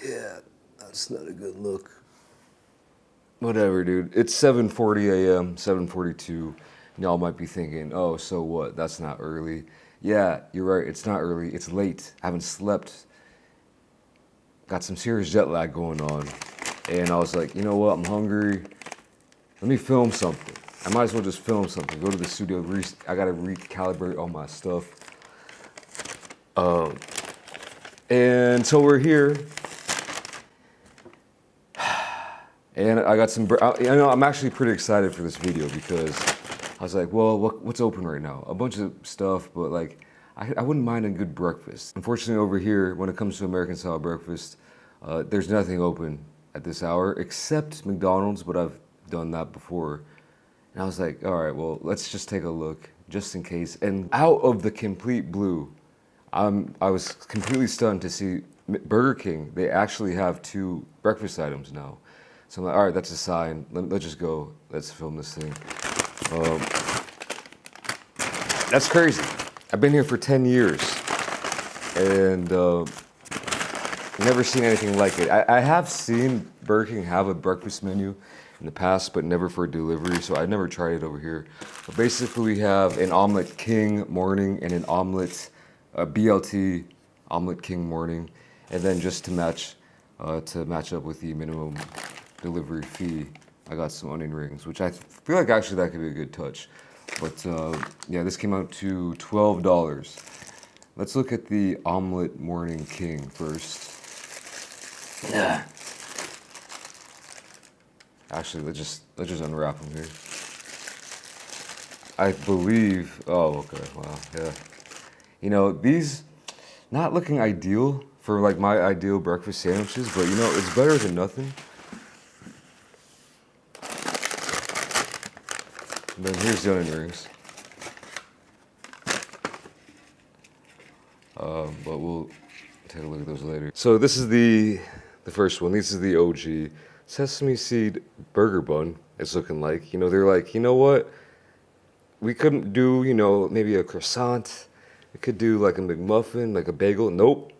Yeah, that's not a good look. Whatever, dude. It's 7:40 a.m., 7:42. Y'all might be thinking, oh, so what? That's not early. Yeah, you're right. It's not early. It's late. I haven't slept. Got some serious jet lag going on. And I was like, you know what? I'm hungry. Let me film something. I might as well just film something. Go to the studio. I got to recalibrate all my stuff. And so we're here. And I got some, I'm actually pretty excited for this video because I was like, well, what's open right now? A bunch of stuff, but like, I wouldn't mind a good breakfast. Unfortunately, over here, when it comes to American style breakfast, there's nothing open at this hour except McDonald's, but I've done that before. And I was like, all right, well, let's just take a look just in case. And out of the complete blue, I was completely stunned to see Burger King, they actually have 2 breakfast items now. So I'm like, all right, that's a sign. Let's just go. Let's film this thing. That's crazy. I've been here for 10 years and never seen anything like it. I have seen Burger King have a breakfast menu in the past, but never for delivery, so I never tried it over here. But basically, we have an Omelet King morning and an omelet, BLT Omelet King morning, and then just to match up with the minimum delivery fee, I got some onion rings, which I feel like actually that could be a good touch. But yeah, this came out to $12. Let's look at the Omelet Morning King first. Actually, let's just unwrap them here. I believe. Oh, okay. Wow. Yeah. You know, these not looking ideal for like my ideal breakfast sandwiches, but you know, it's better than nothing. And then here's the onion rings. But we'll take a look at those later. So this is the first one. This is the OG sesame seed burger bun. It's looking like, you know, they're like, you know what? We couldn't do, you know, maybe a croissant. We could do like a McMuffin, like a bagel. Nope.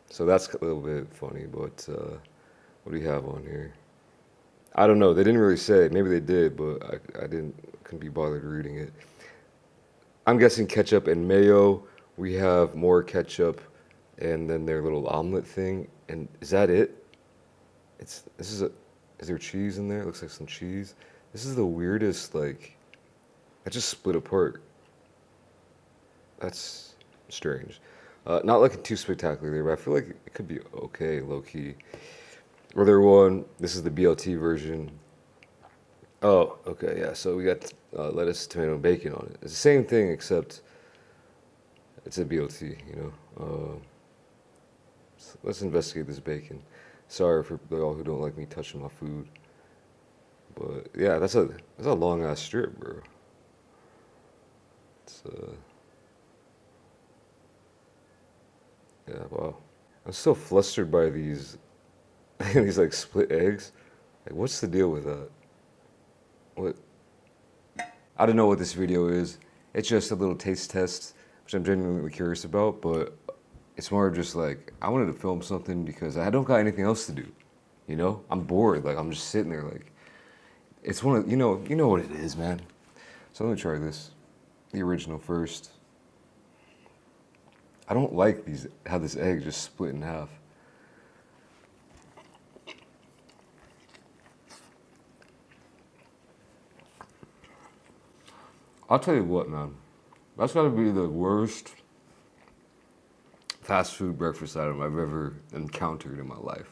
So that's a little bit funny, but what do you have on here? I don't know. They didn't really say. Maybe they did, but I couldn't be bothered reading it. I'm guessing ketchup and mayo. We have more ketchup, and then their little omelet thing. And is that it? Is there cheese in there? It looks like some cheese. This is the weirdest, like, I just split apart. That's strange. Not looking too spectacular there, but I feel like it could be okay, low key. Other one, this is the BLT version. Oh, okay, yeah. So we got lettuce, tomato, and bacon on it. It's the same thing except it's a BLT, you know. So let's investigate this bacon. Sorry for y'all who don't like me touching my food, but yeah, that's a long ass strip, bro. It's yeah, wow. I'm still flustered by these these like split eggs. Like, what's the deal with that? What? I don't know what this video is. It's just a little taste test, which I'm genuinely curious about, but it's more of just like, I wanted to film something because I don't got anything else to do. You know? I'm bored. Like, I'm just sitting there like, it's one of, you know what it is, man. So let me try this. The original first. I don't like how this egg just split in half. I'll tell you what, man. That's gotta be the worst fast food breakfast item I've ever encountered in my life.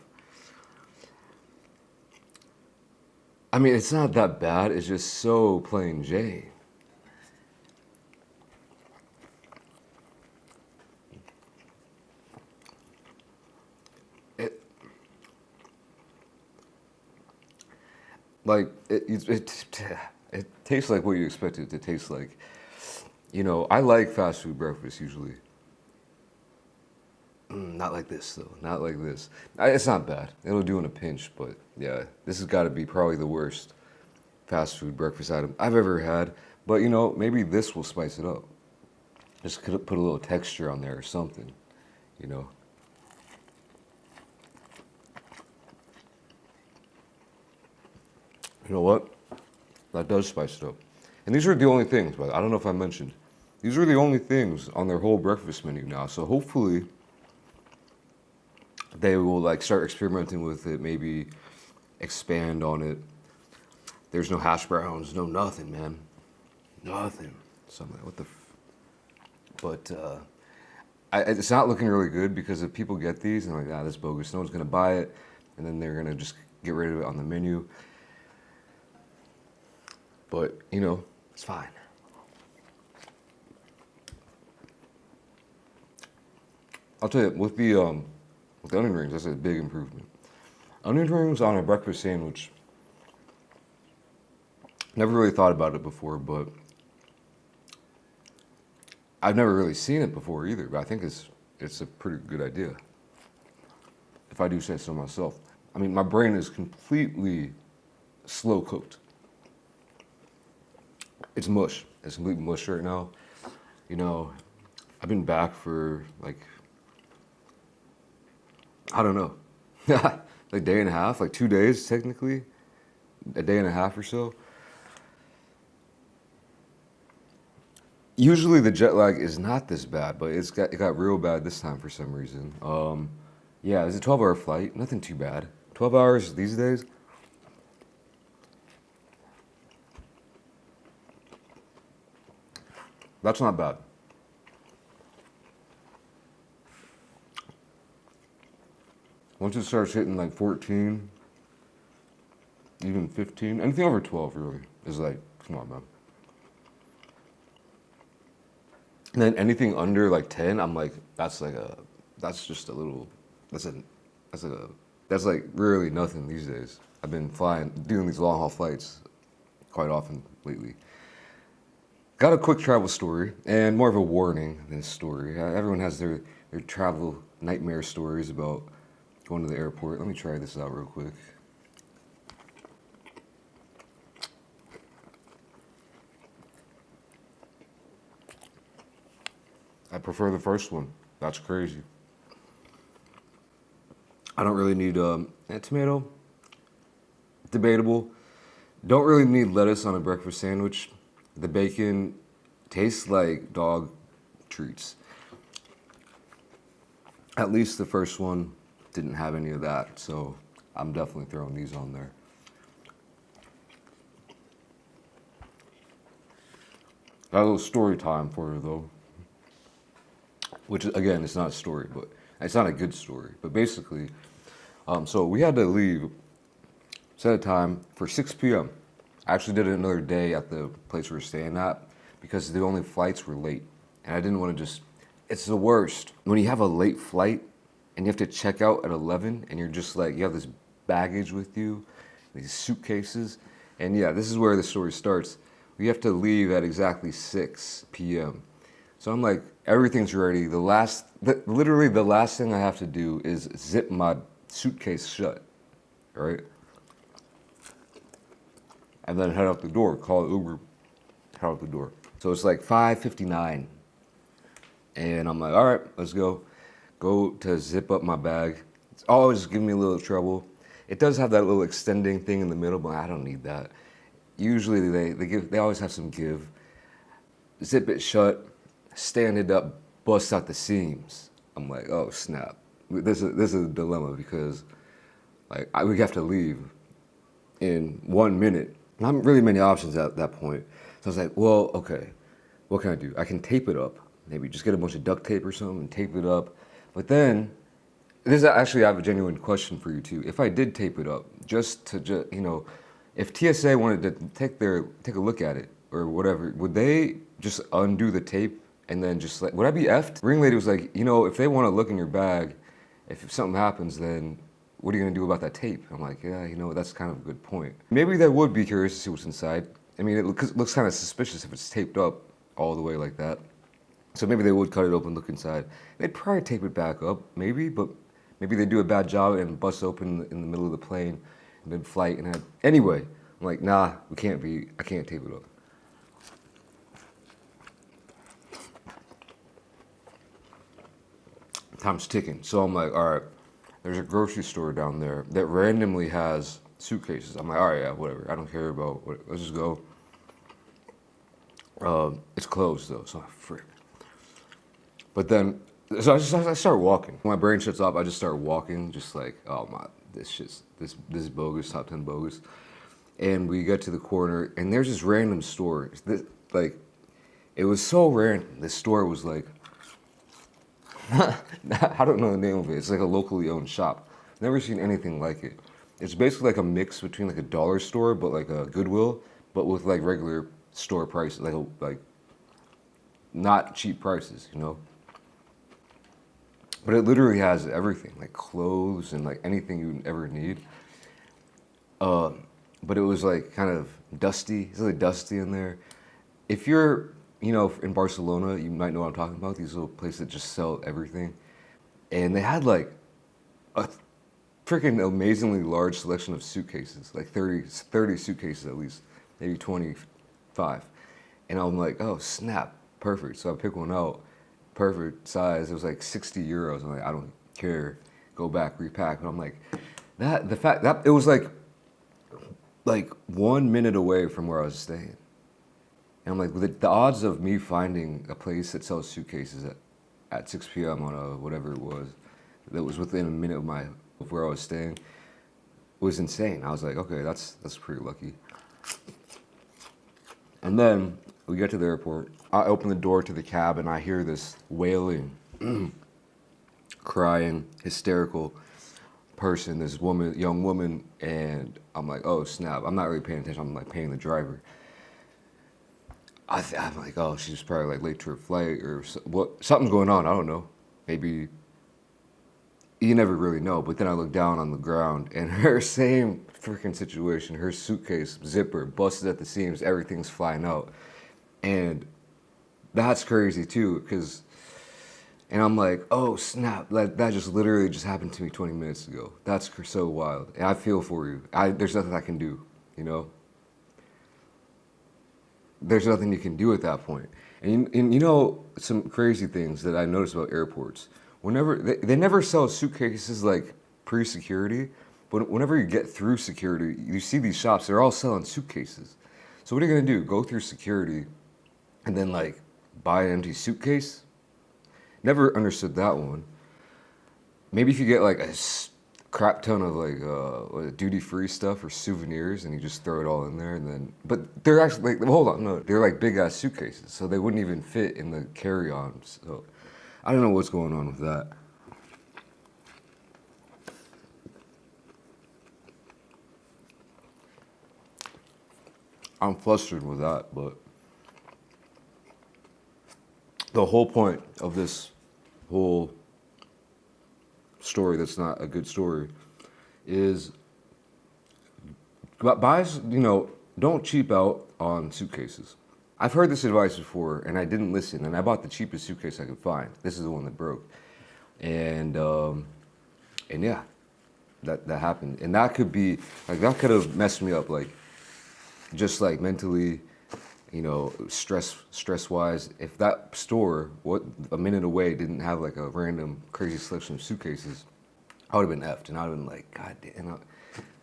I mean, it's not that bad. It's just so plain Jane. It tastes like what you expect it to taste like. You know, I like fast food breakfast usually. Not like this though. Not like this. It's not bad. It'll do in a pinch, but yeah, this has got to be probably the worst fast food breakfast item I've ever had. But you know, maybe this will spice it up. Just could put a little texture on there or something. You know. You know what? That does spice it up. And these are the only things, but I don't know if I mentioned. These are the only things on their whole breakfast menu now. So hopefully they will like start experimenting with it, maybe expand on it. There's no hash browns, no nothing, man. Nothing. So I'm like, what the But it's not looking really good because if people get these and they're like, this is bogus, no one's gonna buy it, and then they're gonna just get rid of it on the menu. But you know, it's fine. I'll tell you, with the onion rings, that's a big improvement. Onion rings on a breakfast sandwich. Never really thought about it before, but I've never really seen it before either. But I think it's a pretty good idea, if I do say so myself. I mean, my brain is completely slow cooked. It's mush. It's complete mush right now. You know, I've been back for like, I don't know, like day and a half, like 2 days technically, a day and a half or so. Usually the jet lag is not this bad, but it got real bad this time for some reason. Yeah, it's a 12-hour flight, nothing too bad. 12 hours these days. That's not bad. Once it starts hitting like 14, even 15, anything over 12 really is like, come on, man. And then anything under like 10, I'm like, that's just a little, that's like really nothing these days. I've been doing these long haul flights quite often lately. Got a quick travel story and more of a warning than a story. Everyone has their travel nightmare stories about going to the airport. Let me try this out real quick. I prefer the first one. That's crazy. I don't really need a tomato. Debatable. Don't really need lettuce on a breakfast sandwich. The bacon tastes like dog treats. At least the first one didn't have any of that, so I'm definitely throwing these on there. Got a little story time for you though. Which again, it's not a story, but it's not a good story. But basically, so we had to leave, set a time for 6 p.m. I actually did it another day at the place we were staying at because the only flights were late. And I didn't want to it's the worst. When you have a late flight and you have to check out at 11 and you're just like, you have this baggage with you, these suitcases. And yeah, this is where the story starts. We have to leave at exactly 6 p.m. So I'm like, everything's ready. Literally the last thing I have to do is zip my suitcase shut, right? And then head out the door, call Uber, head out the door. So it's like 5:59. And I'm like, all right, let's go. Go to zip up my bag. It's always giving me a little trouble. It does have that little extending thing in the middle, but I don't need that. Usually they always have some give. Zip it shut, stand it up, bust out the seams. I'm like, oh snap. This is a dilemma because like we have to leave in 1 minute. Not really many options at that point. So I was like, well, okay, what can I do? I can tape it up. Maybe just get a bunch of duct tape or something and tape it up. But then, I have a genuine question for you too. If I did tape it up, if TSA wanted to take a look at it or whatever, would they just undo the tape and then just like, would I be effed? Ring lady was like, if they want to look in your bag, if something happens, then what are you gonna do about that tape? I'm like, yeah, that's kind of a good point. Maybe they would be curious to see what's inside. I mean, it looks kind of suspicious if it's taped up all the way like that. So maybe they would cut it open, look inside. They'd probably tape it back up, maybe, but maybe they do a bad job and bust open in the middle of the plane, mid-flight. Anyway, I'm like, nah, I can't tape it up. Time's ticking. So I'm like, all right, there's a grocery store down there that randomly has suitcases. I'm like, all right, yeah, whatever. I don't care about what. Let's just go. It's closed though, so frick. But then, so I start walking. When my brain shuts off, I just start walking, just like, oh my, this is bogus, top 10 bogus. And we get to the corner, and there's this random store. Like, it was so random. This store was like, I don't know the name of it. It's like a locally owned shop. Never seen anything like it. It's basically like a mix between like a dollar store, but like a Goodwill, but with like regular store prices, like not cheap prices, you know. But it literally has everything, like clothes and like anything you would ever need. But it was like kind of dusty. It's really dusty in there. If you're, you know, in Barcelona, you might know what I'm talking about. These little places that just sell everything, and they had like a freaking amazingly large selection of suitcases, like 30 suitcases at least, maybe 25. And I'm like, oh snap, perfect. So I pick one out, perfect size. It was like 60 euros. I'm like, I don't care. Go back, repack. But I'm like, the fact that it was like 1 minute away from where I was staying. And I'm like, the odds of me finding a place that sells suitcases at 6 p.m. on a whatever it was, that was within a minute of where I was staying, was insane. I was like, okay, that's pretty lucky. And then we get to the airport. I open the door to the cab and I hear this wailing, crying, hysterical person, this woman, young woman, and I'm like, oh snap! I'm not really paying attention. I'm like paying the driver. I'm like, oh, she's probably like late to her flight or what? Something's going on. I don't know. Maybe you never really know. But then I look down on the ground, and her same freaking situation. Her suitcase zipper busted at the seams. Everything's flying out, and that's crazy too. And I'm like, oh snap! That just literally just happened to me 20 minutes ago. That's so wild, and I feel for you. There's nothing I can do, you know. There's nothing you can do at that point. And you know some crazy things that I noticed about airports. Whenever they never sell suitcases like pre-security, but whenever you get through security, you see these shops. They're all selling suitcases. So what are you gonna do? Go through security, and then like buy an empty suitcase? Never understood that one. Maybe if you get like a crap ton of like duty-free stuff or souvenirs and you just throw it all in there, and then but they're actually like, hold on, no, they're like big ass suitcases, so they wouldn't even fit in the carry-on. So I don't know what's going on with that. I'm flustered with that, but the whole point of this whole story that's not a good story is buys, you know, don't cheap out on suitcases. I've heard this advice before and I didn't listen, and I bought the cheapest suitcase I could find. This is the one that broke. And yeah, that happened. And that could be like, that could have messed me up, like just like mentally, you know, stress wise. If that store, a minute away, didn't have like a random crazy selection of suitcases, I would have been effed, and I would have been like, God damn,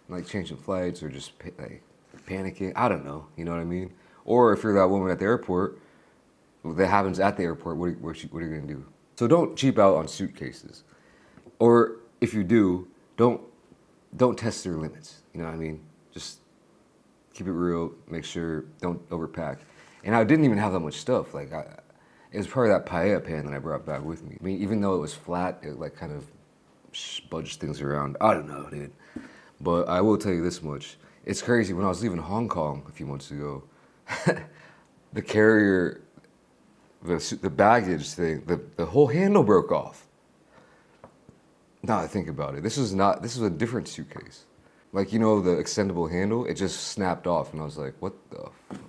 like changing flights or just like panicking. I don't know, you know what I mean? Or if you're that woman at the airport, that happens at the airport, what are you gonna do? So don't cheap out on suitcases. Or if you do, don't test their limits. You know what I mean? Just keep it real. Make sure don't overpack. And I didn't even have that much stuff. Like it was probably that paella pan that I brought back with me. I mean, even though it was flat, it like kind of budged things around. I don't know, dude. But I will tell you this much. It's crazy. When I was leaving Hong Kong a few months ago, the carrier, the baggage thing, the whole handle broke off. Now I think about it, this is a different suitcase. Like, you know, the extendable handle, it just snapped off, and I was like, what the fuck?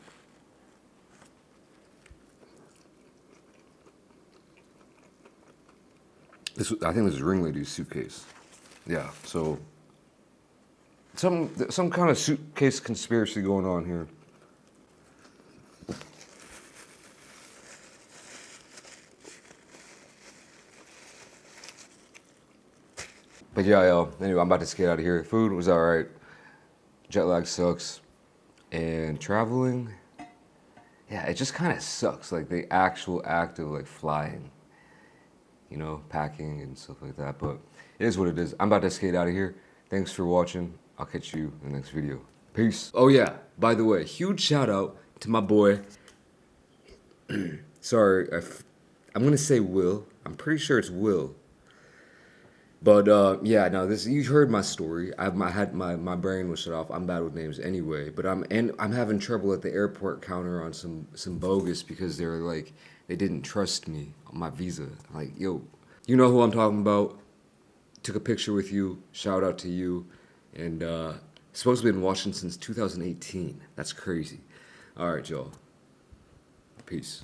I think this is Ringlady's suitcase. Yeah, so some kind of suitcase conspiracy going on here. But yeah, yo, anyway, I'm about to skate out of here. Food was all right. jet lag sucks, and traveling, yeah, it just kind of sucks. Like the actual act of like flying, you know, packing and stuff like that. But it is what it is. I'm about to skate out of here. Thanks for watching. I'll catch you in the next video. Peace. Oh yeah, by the way, huge shout out to my boy. Sorry, I'm gonna say Will. I'm pretty sure it's Will. But yeah, no, this you heard my story. My brain was shut off. I'm bad with names anyway. But I'm having trouble at the airport counter on some bogus because they were like they didn't trust me on my visa. I'm like, yo, you know who I'm talking about? Took a picture with you. Shout out to you. And supposed to be in Washington since 2018. That's crazy. All right, y'all. Peace.